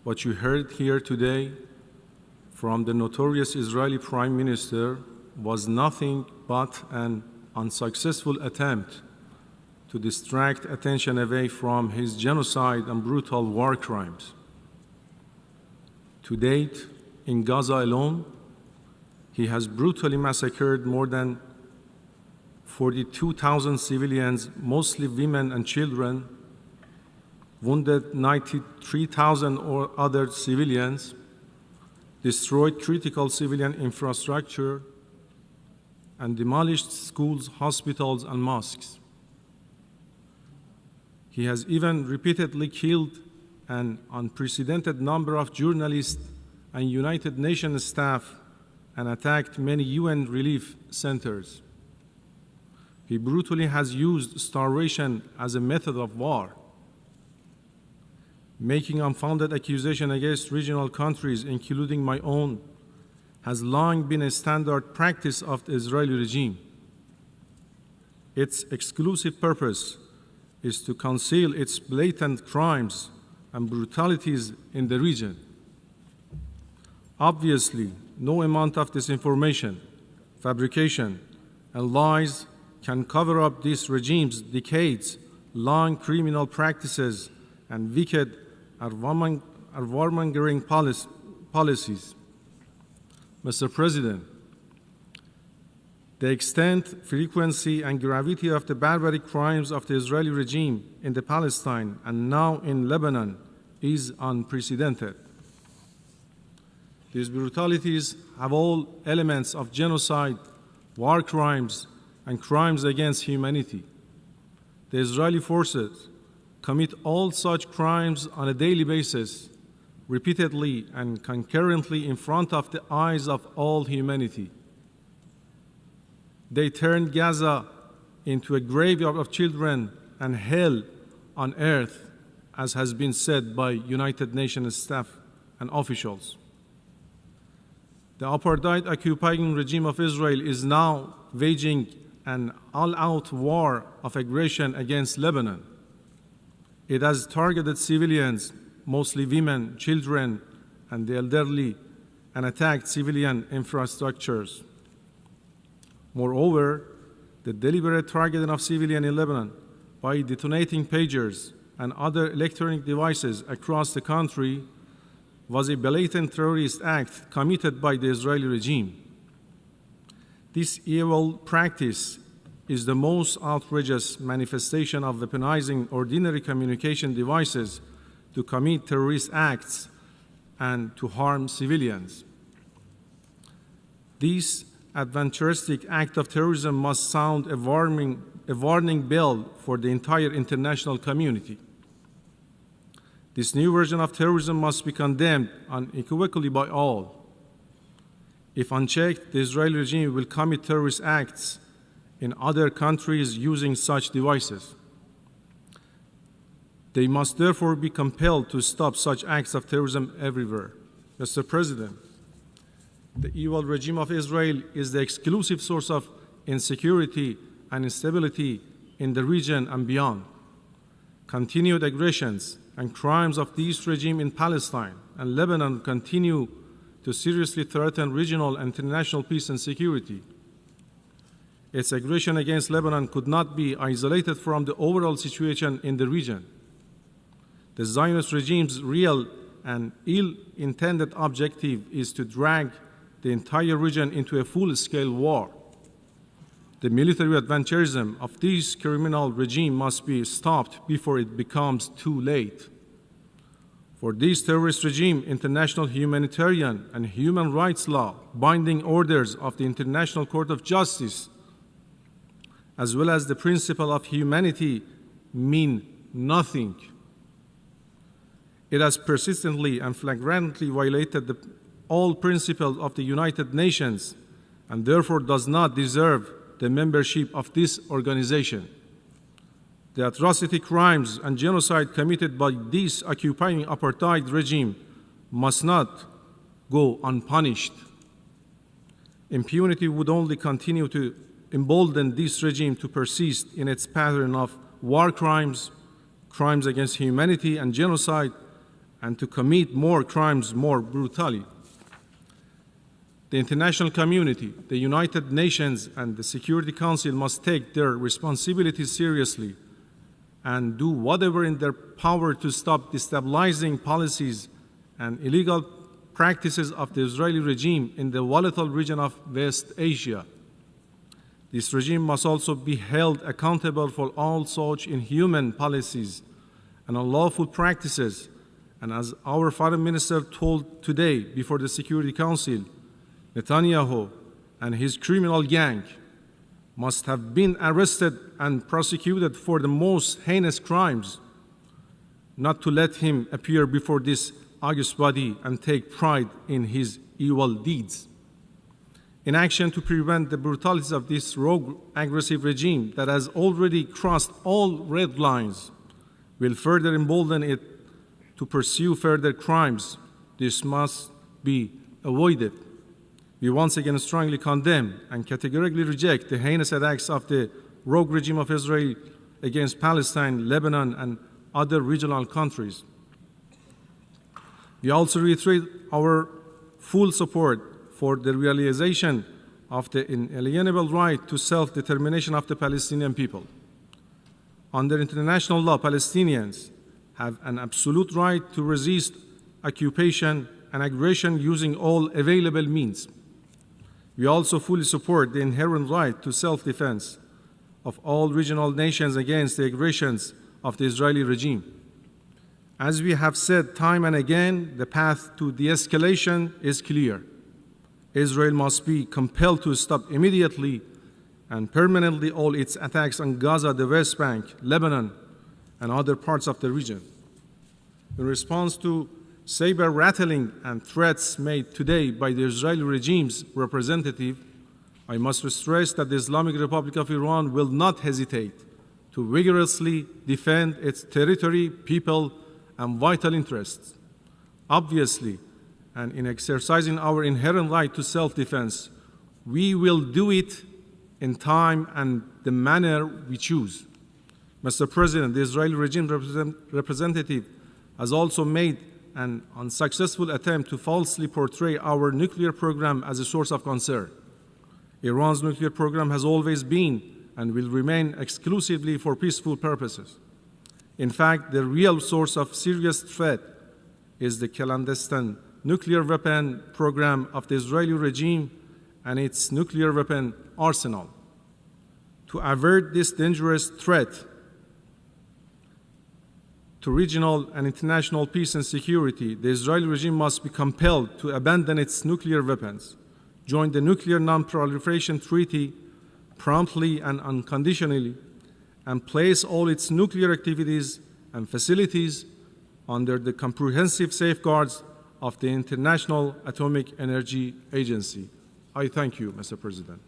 what you heard here today from the notorious Israeli Prime Minister was nothing but an unsuccessful attempt to distract attention away from his genocide and brutal war crimes. To date, in Gaza alone, he has brutally massacred more than 42,000 civilians, mostly women and children, wounded 93,000 other civilians, destroyed critical civilian infrastructure, and demolished schools, hospitals, and mosques. He has even repeatedly killed an unprecedented number of journalists and United Nations staff and attacked many UN relief centers. He brutally has used starvation as a method of war, making unfounded accusations against regional countries, including my own, has long been a standard practice of the Israeli regime. Its exclusive purpose is to conceal its blatant crimes and brutalities in the region. Obviously, no amount of disinformation, fabrication, and lies can cover up this regime's decades-long criminal practices and wicked warmongering policies. Mr. President, the extent, frequency, and gravity of the barbaric crimes of the Israeli regime in Palestine and now in Lebanon is unprecedented. These brutalities have all elements of genocide, war crimes, and crimes against humanity. The Israeli forces commit all such crimes on a daily basis, repeatedly and concurrently in front of the eyes of all humanity. They turned Gaza into a graveyard of children and hell on earth, as has been said by United Nations staff and officials. The apartheid occupying regime of Israel is now waging an all-out war of aggression against Lebanon. It has targeted civilians, mostly women, children, and the elderly, and attacked civilian infrastructures. Moreover, the deliberate targeting of civilians in Lebanon by detonating pagers and other electronic devices across the country was a blatant terrorist act committed by the Israeli regime. This evil practice is the most outrageous manifestation of weaponizing ordinary communication devices to commit terrorist acts and to harm civilians. This adventuristic act of terrorism must sound a warning bell for the entire international community. This new version of terrorism must be condemned unequivocally by all. If unchecked, the Israeli regime will commit terrorist acts in other countries using such devices. They must therefore be compelled to stop such acts of terrorism everywhere. Mr. President, the evil regime of Israel is the exclusive source of insecurity and instability in the region and beyond. Continued aggressions and crimes of this regime in Palestine and Lebanon continue to seriously threaten regional and international peace and security. Its aggression against Lebanon could not be isolated from the overall situation in the region. The Zionist regime's real and ill-intended objective is to drag the entire region into a full-scale war. The military adventurism of this criminal regime must be stopped before it becomes too late. For this terrorist regime, international humanitarian and human rights law, binding orders of the International Court of Justice, as well as the principle of humanity, mean nothing. It has persistently and flagrantly violated all principles of the United Nations and therefore does not deserve the membership of this organization. The atrocity crimes and genocide committed by this occupying apartheid regime must not go unpunished. Impunity would only continue to embolden this regime to persist in its pattern of war crimes, crimes against humanity, and genocide, and to commit more crimes more brutally. The international community, the United Nations, and the Security Council must take their responsibilities seriously and do whatever in their power to stop destabilizing policies and illegal practices of the Israeli regime in the volatile region of West Asia. This regime must also be held accountable for all such inhuman policies and unlawful practices. And as our Foreign Minister told today before the Security Council, Netanyahu and his criminal gang must have been arrested and prosecuted for the most heinous crimes, not to let him appear before this august body and take pride in his evil deeds. In action to prevent the brutalities of this rogue, aggressive regime that has already crossed all red lines, will further embolden it to pursue further crimes. This must be avoided. We once again strongly condemn and categorically reject the heinous attacks of the rogue regime of Israel against Palestine, Lebanon, and other regional countries. We also reiterate our full support for the realization of the inalienable right to self-determination of the Palestinian people. Under international law, Palestinians have an absolute right to resist occupation and aggression using all available means. We also fully support the inherent right to self-defense of all regional nations against the aggressions of the Israeli regime. As we have said time and again, the path to de-escalation is clear. Israel must be compelled to stop immediately and permanently all its attacks on Gaza, the West Bank, Lebanon, and other parts of the region. In response to saber-rattling and threats made today by the Israeli regime's representative, I must stress that the Islamic Republic of Iran will not hesitate to vigorously defend its territory, people, and vital interests. Obviously, and in exercising our inherent right to self-defense, we will do it in time and the manner we choose. Mr. President, the Israeli regime representative has also made an unsuccessful attempt to falsely portray our nuclear program as a source of concern. Iran's nuclear program has always been and will remain exclusively for peaceful purposes. In fact, the real source of serious threat is the clandestine nuclear weapon program of the Israeli regime and its nuclear weapon arsenal. To avert this dangerous threat to regional and international peace and security, the Israeli regime must be compelled to abandon its nuclear weapons, join the Nuclear Non-Proliferation Treaty promptly and unconditionally, and place all its nuclear activities and facilities under the comprehensive safeguards of the International Atomic Energy Agency. I thank you, Mr. President.